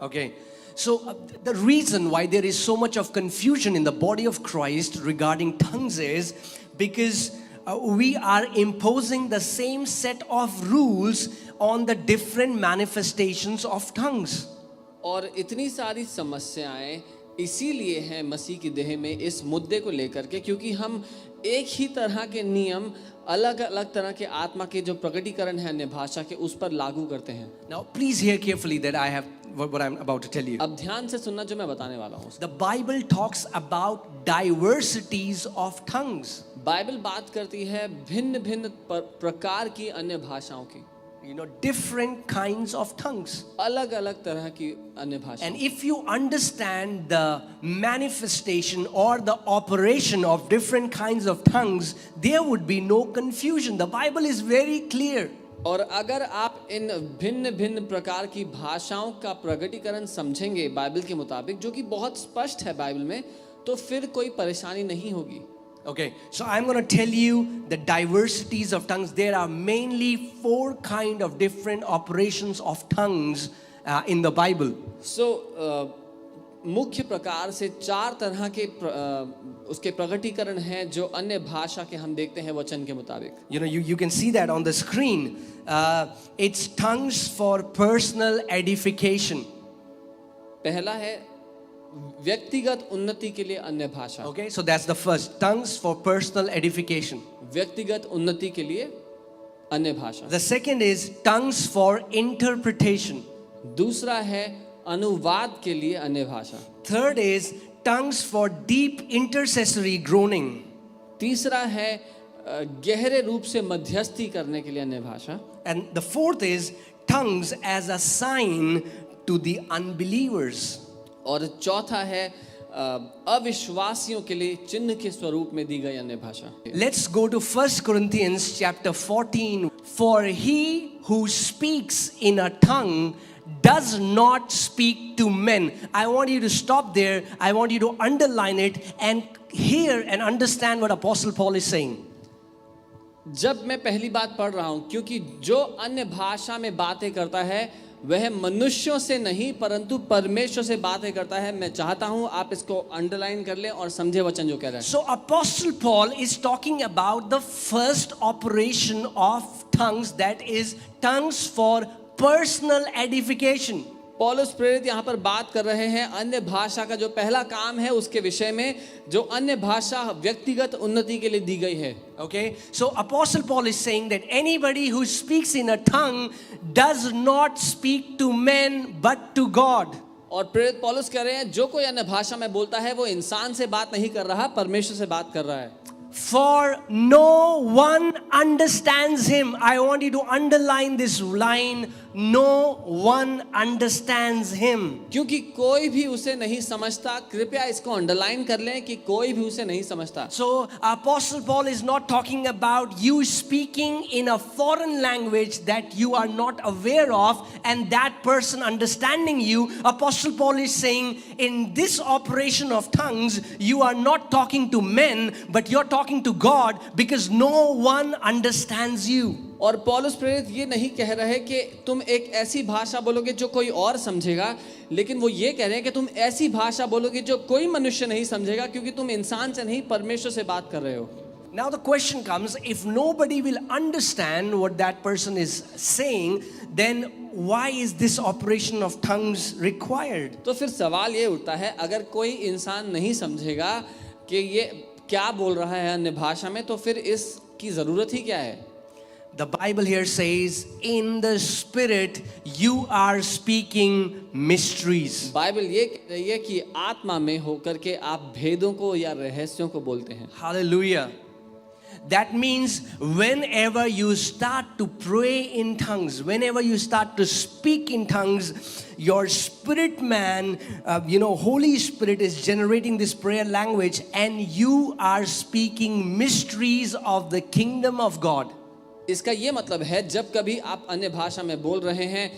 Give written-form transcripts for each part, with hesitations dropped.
Okay, so the reason why there is so much of confusion in the body of Christ regarding tongues is because we are imposing the same set of rules on the different manifestations of tongues. और इतनी सारी समस्याएं इसीलिए हैं मसीह की देह में इस मुद्दे को लेकर के, क्योंकि हम एक ही तरह के नियम अलग अलग तरह के आत्मा के जो प्रकटीकरण है अन्य भाषा के उस पर लागू करते हैं. Now please hear carefully that I have what I'm about to tell you. अब ध्यान से सुनना जो मैं बताने वाला हूँ. The Bible talks about diversities of tongues. Bible बात करती है भिन्न भिन्न प्रकार की अन्य भाषाओं की. You know, different kinds of tongues. अलग अलग तरह की अन्य भाषा. And if you understand the manifestation or the operation of different kinds of tongues, there would be no confusion. The Bible is very clear. और अगर आप इन भिन्न भिन्न प्रकार की भाषाओं का प्रकटीकरण समझेंगे बाइबल के मुताबिक, जो कि बहुत स्पष्ट है बाइबल में, तो फिर कोई परेशानी नहीं होगी. Okay, so I'm going to tell you the diversities of tongues. There are mainly 4 kind of different operations of tongues in the Bible. So मुख्य प्रकार से 4 तरह के उसके प्रकटीकरण हैं जो अन्य भाषा के हम देखते हैं वचन के मुताबिक. You know, you can see that on the screen. It's tongues for personal edification. पहला है व्यक्तिगत उन्नति के लिए अन्य भाषा. Okay, so that's the first. Tongues for personal edification. व्यक्तिगत उन्नति के लिए अन्य भाषा. The second is tongues for interpretation. दूसरा है अनुवाद के लिए अन्य भाषा. Third is tongues for deep intercessory groaning. तीसरा है गहरे रूप से मध्यस्थी करने के लिए अन्य भाषा. And the fourth is tongues as a sign to the unbelievers. और चौथा है अविश्वासियों के लिए चिन्ह के स्वरूप में दी गई अन्य भाषा. Let's go to 1 Corinthians chapter 14. For he who speaks in a tongue does not speak to men. I want you to stop there. I want you to underline it and hear and understand what Apostle Paul is saying. जब मैं पहली बात पढ़ रहा हूं, क्योंकि जो अन्य भाषा में बातें करता है वह मनुष्यों से नहीं परंतु परमेश्वर से बातें करता है. मैं चाहता हूं आप इसको अंडरलाइन कर लें और समझे वचन जो कह रहा है. So Apostle Paul is talking about the first operation of tongues, that is tongues for personal edification. पौलुस प्रेरित यहाँ पर बात कर रहे हैं अन्य भाषा का जो पहला काम है उसके विषय में, जो अन्य भाषा व्यक्तिगत उन्नति के लिए दी गई है. Okay, so Apostle Paul is saying that anybody who speaks in a tongue does not speak to men but to God. और प्रेरित पौलुस कह रहे हैं जो कोई अन्य भाषा में बोलता है वो इंसान से बात नहीं कर रहा, परमेश्वर से बात कर रहा है. For no one understands him. I want you to underline this line. No one understands him. क्योंकि कोई भी उसे नहीं समझता. कृपया इसको अंडरलाइन कर लें कि कोई भी उसे नहीं समझता. So Apostle Paul is not talking about you speaking in a foreign language that you are not aware of and that person understanding you. Apostle Paul is saying in this operation of tongues you are not talking to men but you're talking to God because no one understands you. और पौलुस प्रेरित ये नहीं कह रहे कि तुम एक ऐसी भाषा बोलोगे जो कोई और समझेगा, लेकिन वो ये कह रहे हैं कि तुम ऐसी भाषा बोलोगे जो कोई मनुष्य नहीं समझेगा, क्योंकि तुम इंसान से नहीं परमेश्वर से बात कर रहे हो. Now the question comes, if nobody will understand what that person is saying, then why is this operation of tongues required? तो फिर सवाल ये उठता है, अगर कोई इंसान नहीं समझेगा कि ये क्या बोल रहा है अन्य भाषा में, तो फिर इसकी जरूरत ही क्या है. The Bible here says, in the Spirit you are speaking mysteries. Bible ये कह रही है कि आत्मा में होकर के आप भेदों को या रहस्यों को बोलते हैं. Hallelujah. That means whenever you start to pray in tongues, whenever you start to speak in tongues, your spirit man, Holy Spirit is generating this prayer language and you are speaking mysteries of the kingdom of God. इसका ये मतलब है जब कभी आप अन्य भाषा में बोल रहे हैं,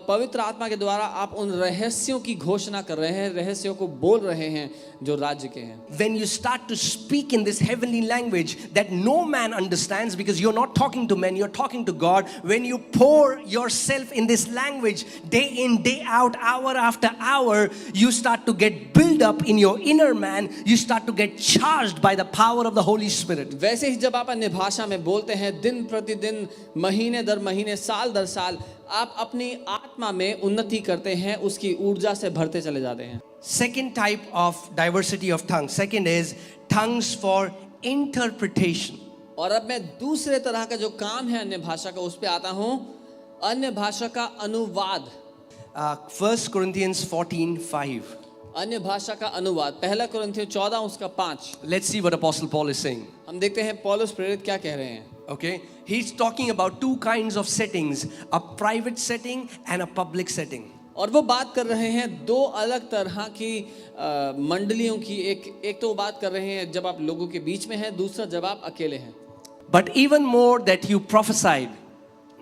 पवित्र आत्मा के द्वारा आप उन रहस्यों की घोषणा कर रहे हैं, रहस्यों को बोल रहे हैं जो राज्य के हैं. When you start to speak in this heavenly language that no man understands, because you're not talking to men, you're talking to God. When you pour yourself in this language day in, day out, hour after hour, you start to get built up in your inner man. You start to get charged by the power of the Holy Spirit. वैसे ही जब आप अन्य भाषा में बोलते हैं, दिन प्रतिदिन, महीने दर महीने, साल दर साल, आप अपनी आत्मा में उन्नति करते हैं, उसकी ऊर्जा से भरते चले जाते हैं. Second type of diversity of tongues. Second is tongues for interpretation. और अब मैं दूसरे तरह का जो काम है अन्य भाषा का, उस पे आता हूँ. अन्य भाषा का अनुवाद. 1 Corinthians 14:5. अन्य भाषा का अनुवाद 1 कुरिन्थियों 14 उसका 5. Let's see what Apostle Paul is saying. हम देखते हैं पौलुस प्रेरित क्या कह रहे हैं. Okay, he's talking about two kinds of settings, a private setting and a public setting. और वो बात कर रहे हैं दो अलग तरह की मंडलियों की. एक तो वो बात कर रहे हैं जब आप लोगों के बीच में हैं, दूसरा जब आप अकेले हैं. But even more that you prophesied.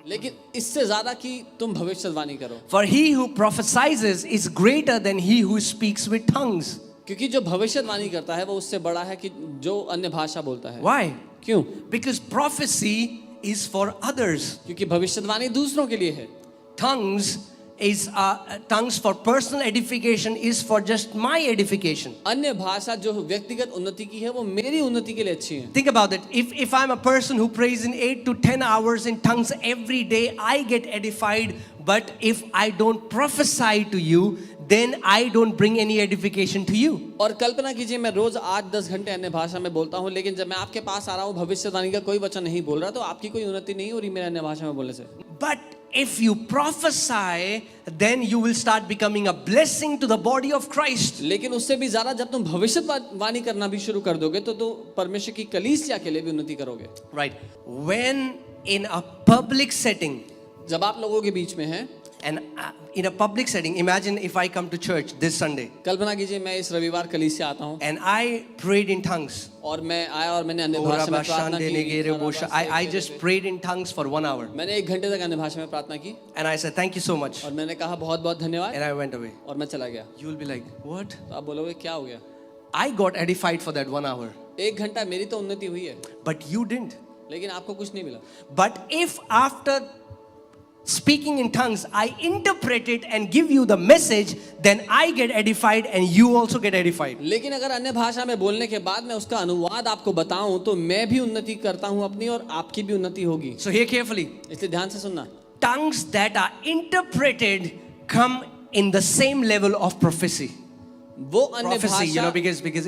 लेकिन इससे ज्यादा कि तुम भविष्यवाणी करो. For he who prophesies is greater than he who speaks with tongues. क्योंकि जो भविष्यवाणी करता है वो उससे बड़ा है कि जो अन्य भाषा बोलता है. Why? क्यों? Because prophecy is for others. क्योंकि भविष्यवाणी दूसरों के लिए है. Tongues for personal edification is for just my edification. अन्य भाषा जो व्यक्तिगत उन्नति की है वो मेरी उन्नति के लिए अच्छी है. Think about it. If I'm a person who prays in 8 to 10 hours in tongues every day, I get edified. But if I don't prophesy to you, then I don't bring any edification to you. और कल्पना कीजिए मैं रोज 8-10 घंटे अन्य भाषा में बोलता हूँ, लेकिन जब मैं आपके पास आ रहा हूँ भविष्यवाणी का कोई वचन नहीं बोल रहा, तो आपकी कोई उन्नति नहीं हो रही मेरे अन्य भाषा में बोलने से. But if you prophesy, then you will start becoming a blessing to the body of Christ. लेकिन उससे भी ज्यादा जब तुम भविष्यवाणी करना भी शुरू कर दोगे तो परमेश्वर की कलीसिया के लिए भी उन्नति करोगे. Right. When in a public setting, जब आप लोगों के बीच में हैं, and in a public setting, imagine if I come to church this Sunday कल्पना कीजिए मैं इस रविवार कलीसिया आता हूँ and I prayed in tongues. और मैं आया और मैंने अन्य भाषा में प्रार्थना की. I just prayed in tongues for 1 hour. मैंने 1 घंटे तक अन्य भाषा में प्रार्थना की. And I said, thank you so much. और मैंने कहा बहुत बहुत धन्यवाद. And I went away. और मैं चला गया. You will be like, what? तो आप बोलोगे क्या हो गया? I got edified for that 1 hour. 1 घंटा मेरी तो उन्नति हुई है. But you didn't. लेकिन आपको कुछ नहीं मिला. But if after speaking in tongues, I interpret it and give you the message, then I get edified and you also get edified. लेकिन अगर अन्य भाषा में बोलने के बाद मैं उसका अनुवाद आपको बताऊं तो मैं भी उन्नति करता हूं अपनी और आपकी भी उन्नति होगी. So hear carefully. इसलिए ध्यान से सुनना. Tongues that are interpreted come in the same level of prophecy. वो अन्य Prophecy, you know, भाषा, because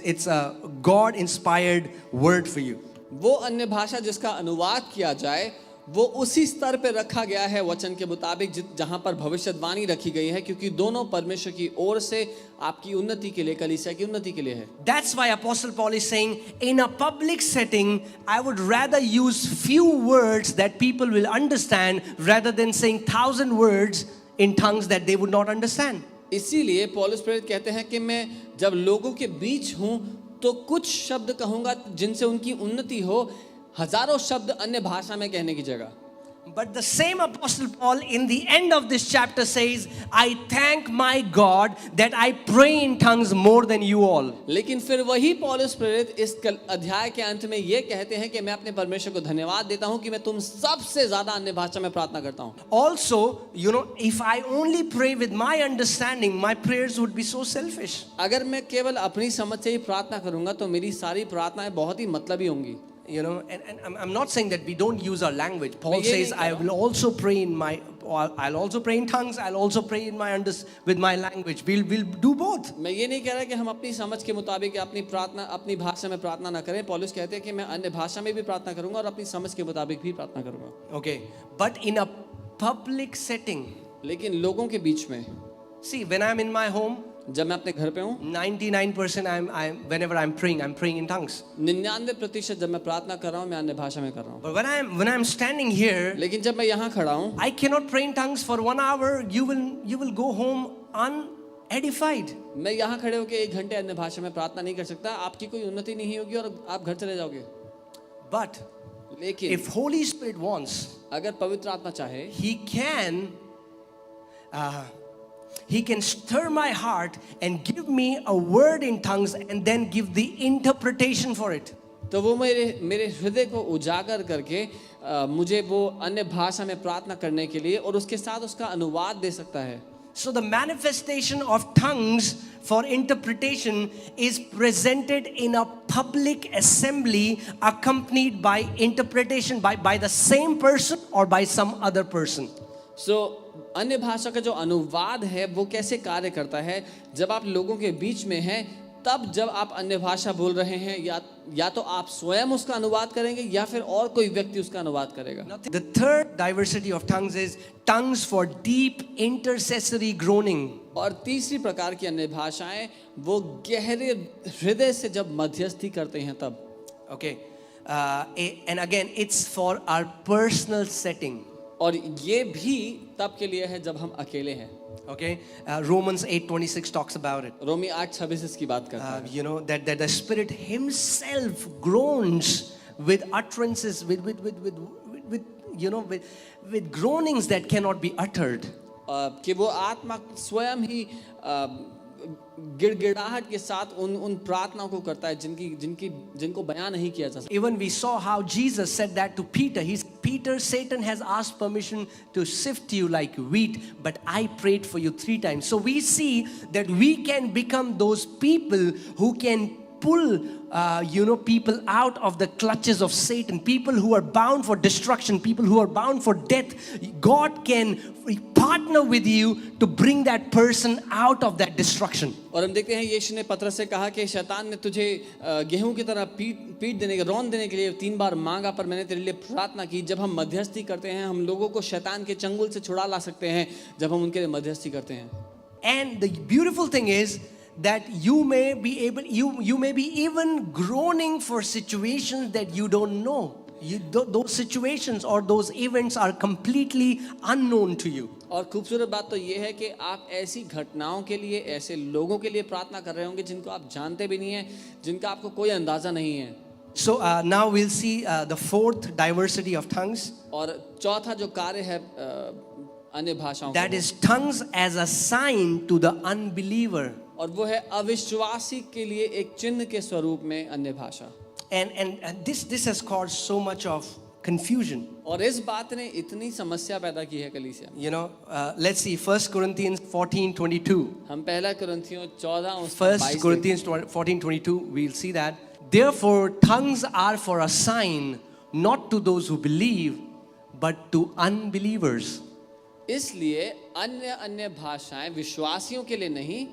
it's a God inspired word for you. वो अन्य भाषा जिसका अनुवाद किया जाए वो उसी स्तर पे रखा गया है वचन के मुताबिक जहां पर भविष्यवाणी रखी गई है, क्योंकि दोनों परमेश्वर की ओर से आपकी उन्नति के लिए, कलीसिया की उन्नति के लिए है. That's why Apostle Paul is saying, in a public setting, I would rather use few words that people will understand rather than saying 1,000 words in tongues that they would not understand. इसीलिए पौलुस प्रेरित कहते हैं कि मैं जब लोगों के बीच हूं तो कुछ शब्द कहूंगा जिनसे उनकी उन्नति हो, हजारों शब्द अन्य भाषा में कहने की जगह. But the same Apostle Paul in the end of this chapter says, I thank my God that I pray in tongues more than you all. लेकिन फिर वही पौलुस प्रेरित इस अध्याय के अंत में ये कहते हैं कि मैं अपने परमेश्वर को धन्यवाद देता हूं कि मैं तुम सबसे ज्यादा अन्य भाषा में प्रार्थना करता हूं. Also, you know, if I only pray with my understanding, my prayers would be so selfish. अगर मैं केवल अपनी समझ से ही प्रार्थना करूंगा तो मेरी सारी प्रार्थनाएं बहुत ही मतलबी होंगी. You know, and I'm not saying that we don't use our language. Paul says, I will also pray in my, I'll also pray in tongues. I'll also pray in my with my language. We'll do both. मैं ये नहीं कह रहा कि हम अपनी समझ के मुताबिक अपनी प्रार्थना अपनी भाषा में प्रार्थना ना करें. पौलुस कहते हैं कि मैं अन्य भाषा में भी प्रार्थना करूंगा और अपनी समझ के मुताबिक भी प्रार्थना करूंगा. Okay, but in a public setting, लेकिन लोगों के बीच में, see, when I'm in my home, जब मैं अपने घर पे हूँ, 99% whenever I'm praying in tongues. 99% जब मैं प्रार्थना कर रहा हूँ मैं अन्य भाषा में कर रहा हूँ. But when I'm standing here, लेकिन जब मैं यहाँ खड़ा हूँ, I cannot pray in tongues for 1 hour. You will go home unedified. मैं यहाँ खड़े होकर 1 घंटे अन्य भाषा में प्रार्थना नहीं कर सकता. आपकी कोई उन्नति नहीं होगी और आप घर चले जाओगे. But लेकिन if Holy Spirit wants, अगर पवित्र आत्मा चाहे, He can He can stir my heart and give me a word in tongues and then give the interpretation for it. तो वो मेरे हृदय को उजागर करके मुझे वो अन्य भाषा में प्रार्थना करने के लिए और उसके साथ उसका अनुवाद दे सकता है. So the manifestation of tongues for interpretation is presented in a public assembly accompanied by interpretation by the same person or by some other person. So अन्य भाषा का जो अनुवाद है वो कैसे कार्य करता है? जब आप लोगों के बीच में हैं तब जब आप अन्य भाषा बोल रहे हैं या तो आप स्वयं उसका अनुवाद करेंगे या फिर और कोई व्यक्ति उसका अनुवाद करेगा. The third diversity of tongues is tongues for deep intercessory groaning. और तीसरी प्रकार की अन्य भाषाएं वो गहरे हृदय से जब मध्यस्थी करते हैं तब. Okay, and again it's for our personal setting. और ये भी तब के लिए है जब हम अकेले हैं. Okay, Romans 8:26 talks about it. रोमी 8:26 इसकी बात करता है. You know that the Spirit Himself groans with utterances, with you know with groanings that cannot be uttered. कि वो आत्मा स्वयं ही गिड़गिड़ाहट के साथ उन प्रार्थनाओं को करता है जिनको बयान नहीं किया जा सकता. Even we saw how Jesus said that to Peter. Peter, Satan has asked permission to sift you like wheat, but I prayed for you 3 times. So we see that we can become those people who can pull people out of the clutches of Satan, people who are bound for destruction, people who are bound for death. God can partner with you to bring that person out of that destruction. और हम देखते हैं यीशु ने पतरस से कहा कि शैतान ने तुझे गेहूं की तरह रौंद देने के लिए 3 बार मांगा, पर मैंने तेरे लिए प्रार्थना की. जब हम मध्यस्थी करते हैं हम लोगों को शैतान के चंगुल से छुड़ा ला सकते हैं जब हम उनके लिए मध्यस्थी करते हैं. And the beautiful thing is that you may be even groaning for situations that you don't know. Those situations or those events are completely unknown to you. और खूबसूरत बात तो ये है कि आप ऐसी घटनाओं के लिए, ऐसे लोगों के लिए प्रार्थना कर रहे होंगे जिनको आप जानते भी नहीं हैं, जिनका आपको कोई अंदाजा नहीं है. So now we'll see the fourth diversity of tongues. और चौथा जो कार्य है अन्य भाषाओं that is tongues as a sign to the unbeliever. और वो है अविश्वासी के लिए एक चिन्ह के स्वरूप में अन्य भाषा. And this has caused so much of confusion. और इस बात ने इतनी समस्या पैदा की है कलीसिया. You know, let's see 1 Corinthians 14:22. हम पहला कुरिन्थियों 14 1 Corinthians 14:22 we'll see that. Therefore tongues are for a sign, not to those who believe, but to unbelievers. इसलिए अन्य भाषाएं विश्वासियों के लिए नहीं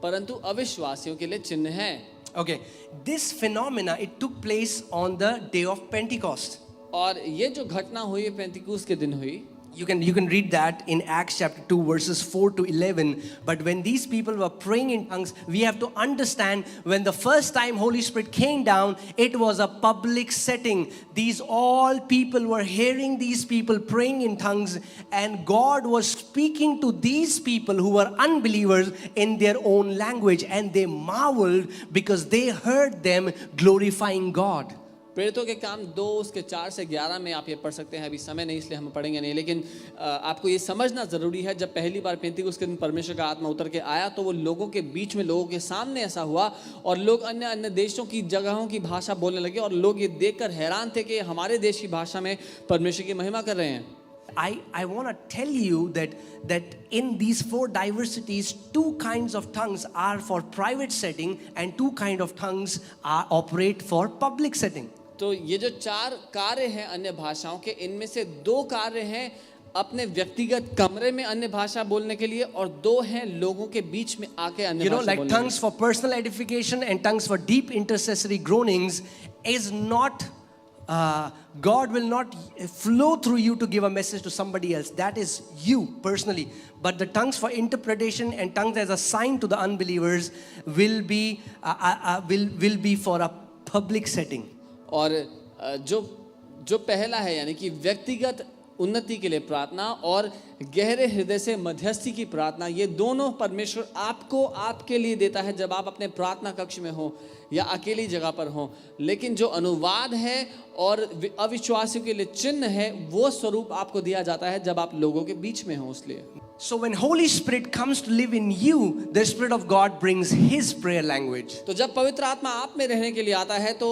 परंतु अविश्वासियों के लिए चिन्ह है. Okay, this phenomena it took place on the day of Pentecost. और ये जो घटना हुई पेंतिकुस्त के दिन हुई. You can read that in Acts chapter 2 verses 4 to 11. But when these people were praying in tongues, we have to understand when the first time Holy Spirit came down, it was a public setting. These all people were hearing these people praying in tongues, and God was speaking to these people who were unbelievers in their own language, and they marveled because they heard them glorifying God. प्रेरितों के काम 2 उसके 4 से 11 में आप ये पढ़ सकते हैं. अभी समय नहीं इसलिए हम पढ़ेंगे नहीं, लेकिन आपको ये समझना ज़रूरी है जब पहली बार पेंतिकुस्त के दिन परमेश्वर का आत्मा उतर के आया तो वो लोगों के बीच में, लोगों के सामने ऐसा हुआ और लोग अन्य देशों की जगहों की भाषा बोलने लगे और लोग ये देखकर हैरान थे कि हमारे देश की भाषा में परमेश्वर की महिमा कर रहे हैं. I want to tell you that in these 4 diversities, 2 kinds of tongues are for private setting and 2 kinds of tongues operate for public setting. तो ये जो 4 कार्य हैं अन्य भाषाओं के, इनमें से 2 कार्य हैं अपने व्यक्तिगत कमरे में अन्य भाषा बोलने के लिए और 2 हैं लोगों के बीच में आके अन्य भाषा like tongues for personal edification and tongues for deep intercessory groanings is not God will not flow through you to give a message to somebody else. That is you personally. But the tongues for interpretation and tongues as a sign to the unbelievers will be for a public setting. और जो पहला है यानी कि व्यक्तिगत उन्नति के लिए प्रार्थना और गहरे हृदय से मध्यस्थी की प्रार्थना, ये दोनों परमेश्वर आपको आपके लिए देता है जब आप अपने प्रार्थना कक्ष में हो या अकेली जगह पर हो. लेकिन जो अनुवाद है और अविश्वासियों के लिए चिन्ह है वो स्वरूप आपको दिया जाता है जब आप लोगों के बीच में हो. इसलिए So when Holy Spirit comes to live in you, the Spirit of God brings His prayer language. तो जब पवित्र आत्मा आप में रहने के लिए आता है तो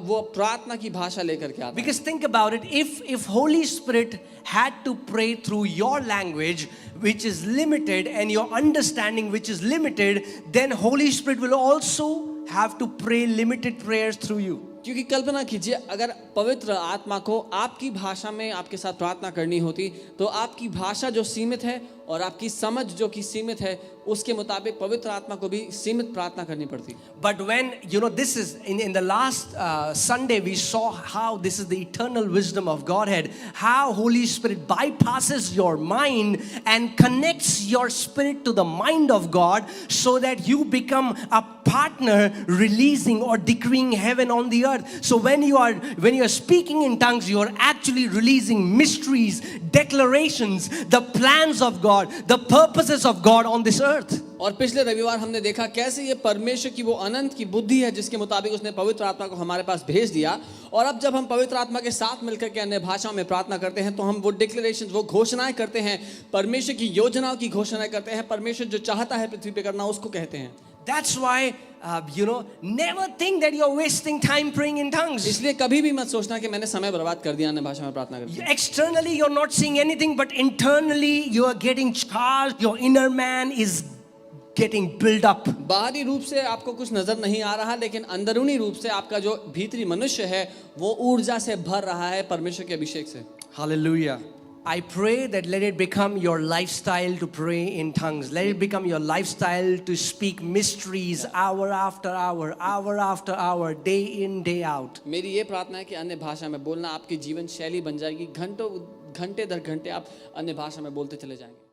वो प्रार्थना की भाषा लेकर के आता है. Because think about it, if Holy Spirit had to pray through your language, which is limited, and your understanding, which is limited, then Holy Spirit will also have to pray limited prayers through you. क्योंकि कल्पना कीजिए अगर पवित्र आत्मा को आपकी भाषा में आपके साथ प्रार्थना करनी होती तो आपकी भाषा जो सीमित है और आपकी समझ जो कि सीमित है उसके मुताबिक पवित्र आत्मा को भी सीमित प्रार्थना करनी पड़ती. But when, this is, in the last Sunday, we saw how this is the eternal wisdom of Godhead, how Holy Spirit bypasses your mind and connects your spirit to the mind of God so that you become a partner releasing or decreeing heaven on the earth. So when you are speaking in tongues, you are actually releasing mysteries, declarations, the plans of God, the purposes of God on this earth. और पिछले रविवार हमने देखा कैसे ये परमेश्वर की वो अनंत की बुद्धि है जिसके मुताबिक उसने पवित्र आत्मा को हमारे पास भेज दिया. और अब जब हम पवित्र आत्मा के साथ मिलकर के अन्य भाषाओं में प्रार्थना करते हैं तो हम वो डिक्लेरेशन, वो घोषणाएं करते हैं, परमेश्वर की योजनाओं की घोषणाएं करते हैं, परमेश्वर जो चाहता है पृथ्वी पे करना उसको कहते हैं. That's why, never think that you're wasting time praying in tongues. इसलिए कभी भी मत सोचना कि मैंने समय बर्बाद कर दिया अन्य भाषा में प्रार्थना करके. Externally, you're not seeing anything, but internally, you are getting charged. Your inner man is getting built up. बाहरी रूप से आपको कुछ नजर नहीं आ रहा लेकिन अंदरूनी रूप से आपका जो भीतरी मनुष्य है वो ऊर्जा से भर रहा है परमेश्वर के अभिषेक से. Hallelujah. I pray that let it become your lifestyle to pray in tongues. Let it become your lifestyle to speak mysteries hour after hour, hour after hour, day in, day out. मेरी ये प्रार्थना है कि अन्य भाषा में बोलना आपकी जीवन शैली बन जाएगी. घंटे दर घंटे आप अन्य भाषा में बोलते चले जाएंगे.